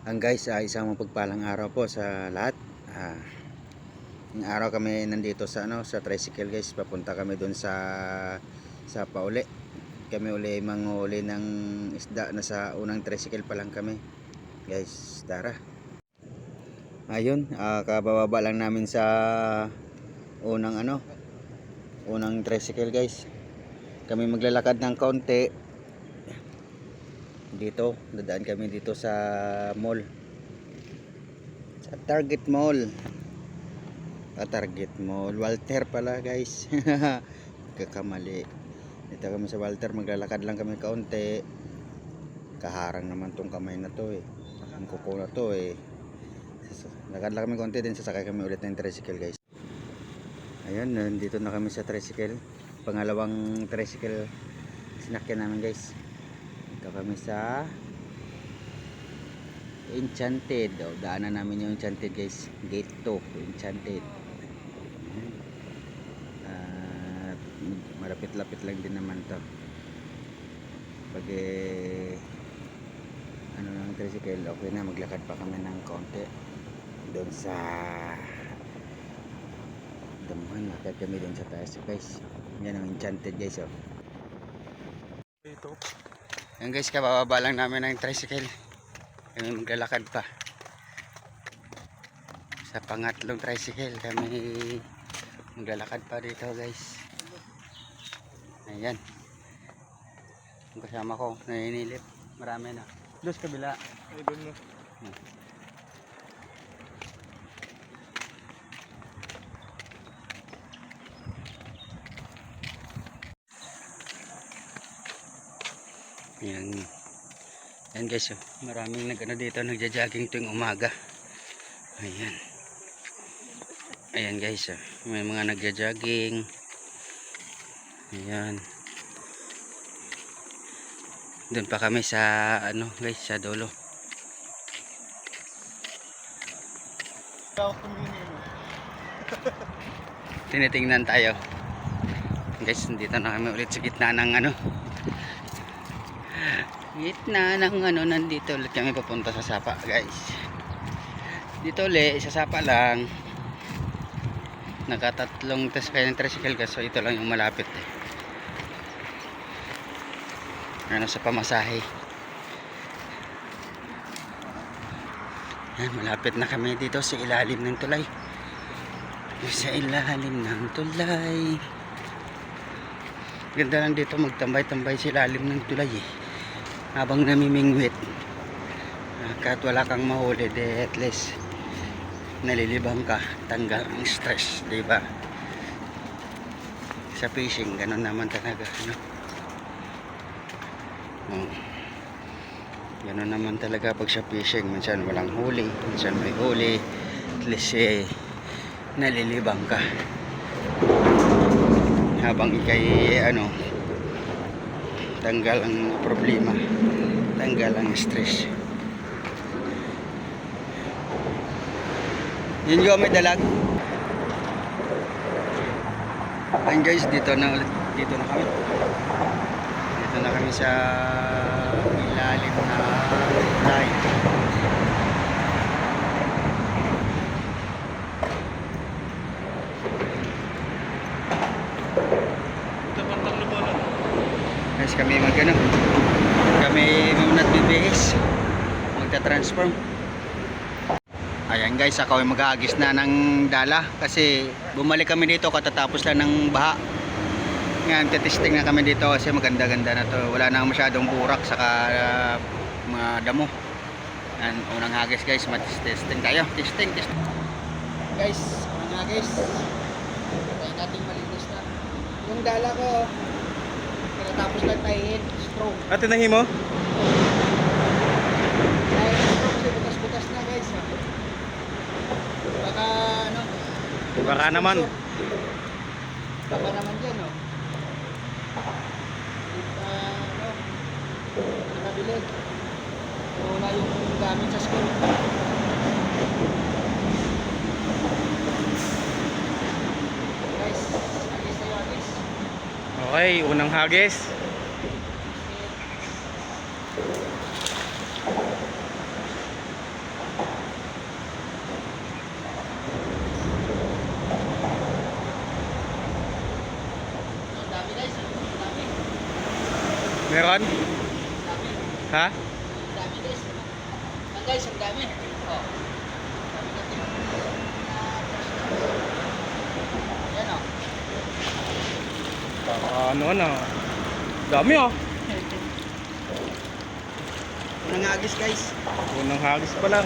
Guys, isang mapagpalang araw po sa lahat. Yung araw kami nandito sa sa tricycle guys. Papunta kami doon sa pauli. Kami uli manguli ng isda na sa unang tricycle pa lang kami. Guys, tara. Ayun, kabababa lang namin sa unang unang tricycle guys. Kami maglalakad ng kaunti. Dito, dadaan kami dito sa mall. Sa Target Mall. Target Mall, Walter pala guys. Kakamali. Dito kami sa Walter, maglalakad lang kami kaunti. Kaharang naman tong kamay na to ang kuko na to Lakad lang kami kaunti, din sasakay kami ulit ng tricycle guys. Ayun, nandito na kami sa tricycle. Pangalawang tricycle sinakyan namin guys. Dito kami sa Enchanted. Daanan namin yung Enchanted guys. Gate 2, Enchanted. Malapit-lapit lang din naman to. Pag ng tricycle, okay na, maglakad pa kami ng konti doon sa damuhan. Lakad kami doon sa taas guys. Yan ang Enchanted guys Dito. Yan guys, kabababa lang namin ng tricycle. Kami maglalakad pa sa pangatlong tricycle. Kami maglalakad pa dito guys. Ayan, ang kasama ko naninilip. Marami na doon sa kabila. Ay, doon mo. Ayan. Ayan guys, maraming dito nagja-jogging tuwing umaga. Ayan. Ayan guys, may mga nagja-jogging. Ayan. Doon pa kami sa guys, sa dulo. Tinitingnan tayo. Guys, dito na kami ulit sa gitna ng nandito ulit kami papunta sa Sapa guys. Dito ulit sa Sapa lang. Nakatatlong test kayo ng tricycle so ito lang yung malapit sa pamasahe. Yan, malapit na kami dito sa ilalim ng tulay. Sa ilalim ng tulay. Ganda lang dito magtambay-tambay sa ilalim ng tulay habang namimingwit. Kahit wala kang mahuli, at least nalilibang ka, tanggal ang stress, diba? Sa fishing ganun naman talaga ganun naman talaga pag sa fishing. Minsan walang huli, minsan may huli, at least nalilibang ka habang ikay tanggal ang problema, tanggal ang stress. Yun yung may dalag. Ayan guys, dito na kami. Dito na kami sa ilalim na tulay. Guys, kami kami nagbibihis, magta-transform. Ayan guys, ako ay mag-aagis na ng dala kasi bumalik kami dito katatapos lang ng baha. Ngayon, testing na kami dito kasi maganda-ganda na to. Wala na masyadong burak saka mga damo. Ayan, unang hagis guys, testing tayo. Testing. Guys, unang hagis. Tayo natin malinis na. Yung dala ko, katatapos lang tayo straw. Ate nahi mo? Bukas na guys. Baka naman dyan nakabili. Wala yung gamit sa school. Guys, agis tayo agis. okay, unang hagis. Meron? Dami. Ha? Dami guys. Ang guys, ang dami. Oh. Dami natin. Yan oh. Ano na? Dami oh. Unang agis guys. Unang hagis pa lang.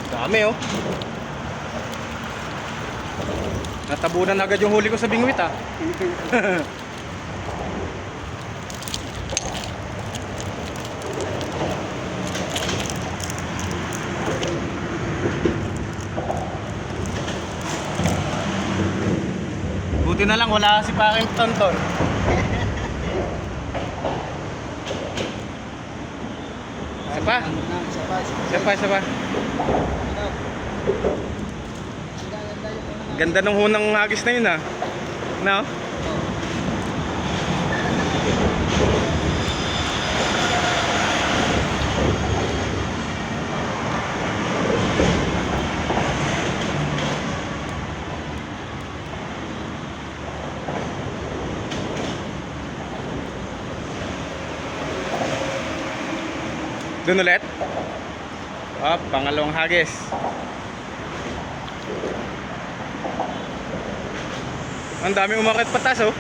Dami oh. Natabunan agad yung huli ko sa bingwit ah. Buti na lang wala si Paking Tonton. Isa pa? Isa pa. Ganda ng hunang hagis na yun ah. No? Doon ulit. Oh, pangalawang hagis. Ang dami umakit patas oh.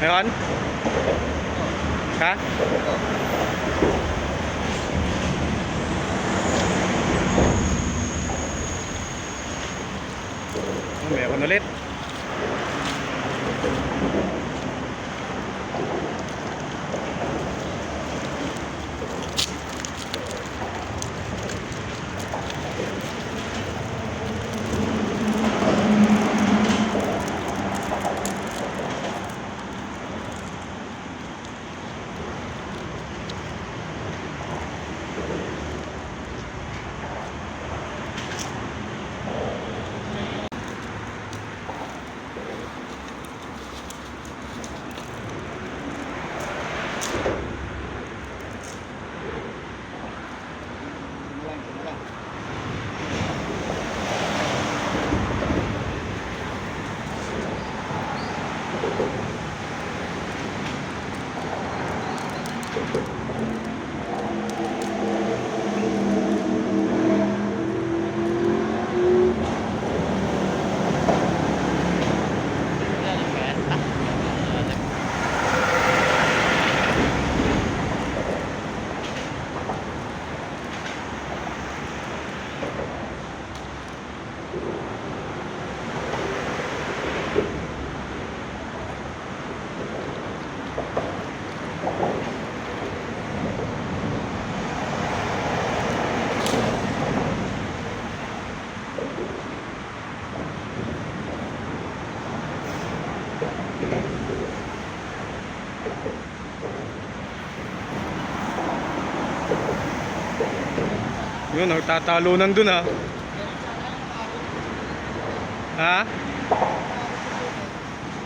Meron? Ha? Oh, meron ulit. Yun, nagtatalunan dun ha. Ha?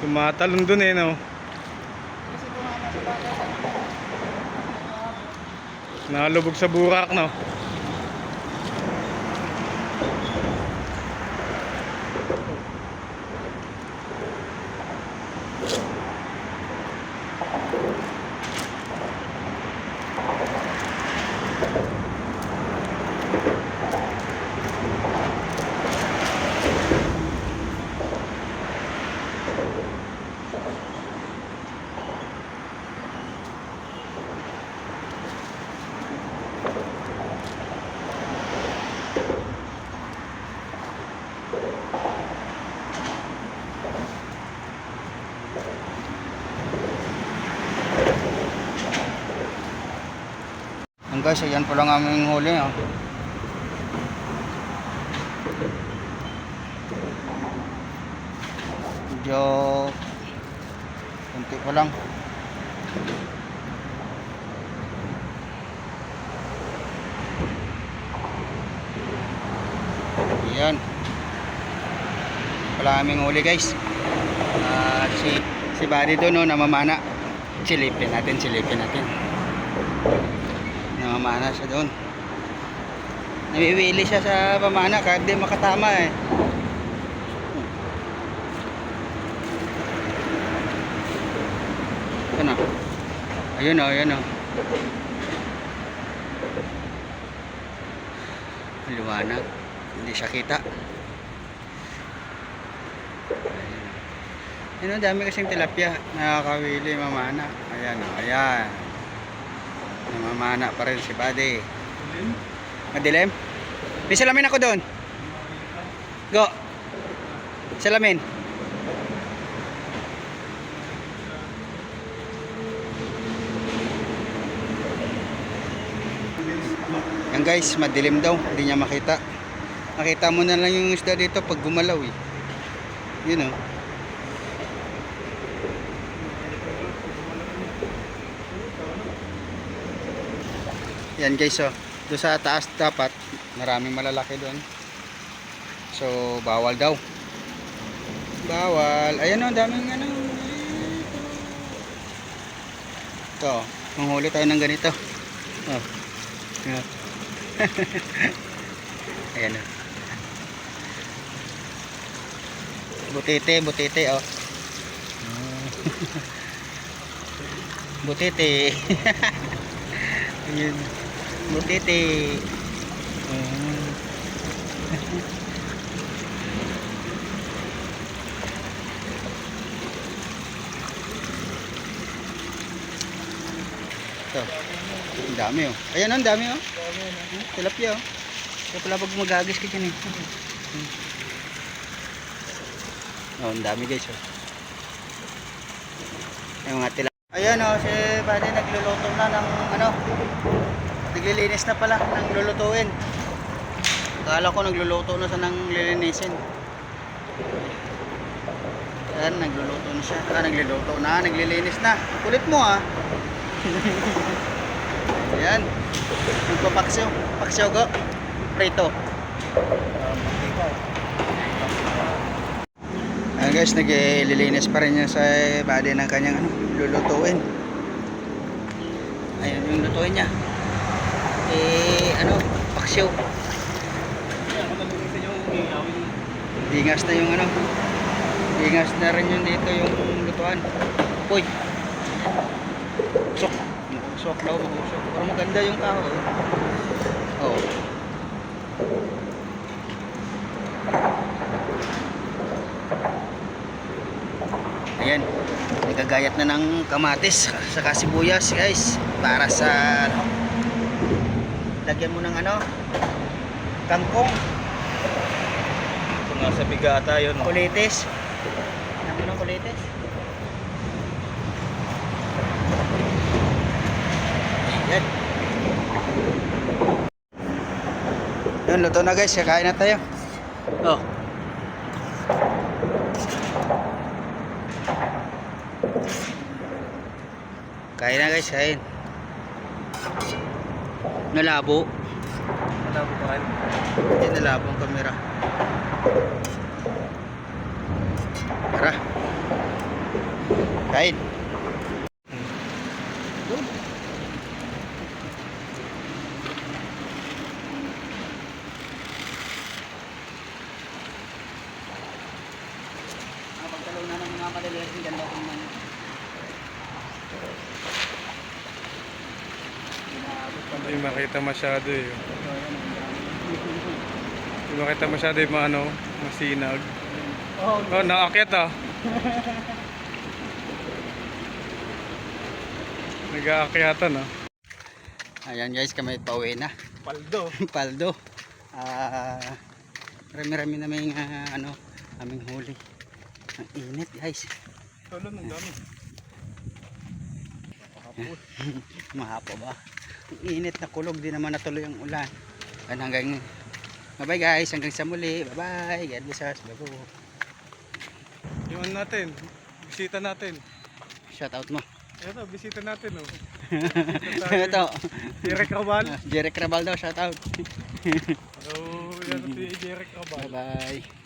Tumatalon dun eh no. Nalubog sa burak no. Guys, ayan po lang aming huli oh. Medyo kunti pa lang. pala kaming huli guys. Si Buddy doon, no, namamana. Silipin natin. Namamana siya doon. Nawiwili siya sa pamana kahit di makatama eh. Ano? Ayun o. Liwanag. Hindi siya kita. Ayun o, dami kasing tilapia. Nakakawili, mamana. Ayan. Namamana pa rin si Buddy. Madilim? May salamin ako doon. Go. Salamin. Yan guys, madilim daw. Hindi niya makita. Makita mo na lang yung isda dito pag gumalaw eh. Yun o. Yan guys o. Doon sa taas dapat maraming malalaki doon. So bawal daw. Bawal. Ayan o, daming ano. Ito, manghuli tayo ng ganito. Oh. Yeah. Ayan o. Butete oh. Butete. Ayan. Butete. Ito. Ang dami oh. Ayan oh, ang dami oh. Tilapia oh. Kaya pala pag magagis ka dyan eh. Oh, ang dami guys oh. Yung mga tilapia. Ayan oh, si Buddy nagluluto na ng ano. Naglilinis na pala ng lulutuin. Akala ko nagluluto na sa nang lilinisin. Ayan, nagluluto na siya. Nagluluto na, naglilinis na. Kulit mo ah. Ayan. Nagpapaksyo. Paksyo go. Prito. Ayan guys, naglilinis pa rin niya sa Buddy ng kanyang ano, lulutuin. Ayan yung lutuin niya. Ano, paksyo. Dingas na yung ano. Dingas na rin yung dito yung lutuan. Uy. Sok daw, mag-usok. Pero maganda yung kahoy. Oh. Ayan. Nagagayat na ng kamatis saka sibuyas guys. Para sa ano, lagyan mo ng ano, kangkong. Ito nga sa bigata yun. Kulitis. Lagyan mo ng kulitis. Yan. Yun, luto na guys. Kakain na tayo. Oh. Kain na guys, kain. Nalabo. Malabo pa kayo. Hindi nalabo ang kamera. Tara. Kain. Pagtalaw na ng mga maliliit yung ganda kong man. Hindi makita masyado eh. Hindi makita masyado yung mga ano, masinag. Oh, naakyat ah. Nag-aakyatan ah. Ayan guys, kami pauwi na. Paldo. Paldo. Rami-rami na may ano, aming huli. Ang init guys. Tolo ng dami. Mahapo ba? Ang init na kulog, di naman natuloy ang ulan. And hanggang bye guys, hanggang sa muli. Bye bye. God bless us. Bye bye. Yung ano natin, bisita natin. Shout out mo. Ito, bisita natin oh. Ito. Derek Rabal. Derek Rabal daw, shout out. Hello, yan si Derek Rabal. Bye bye.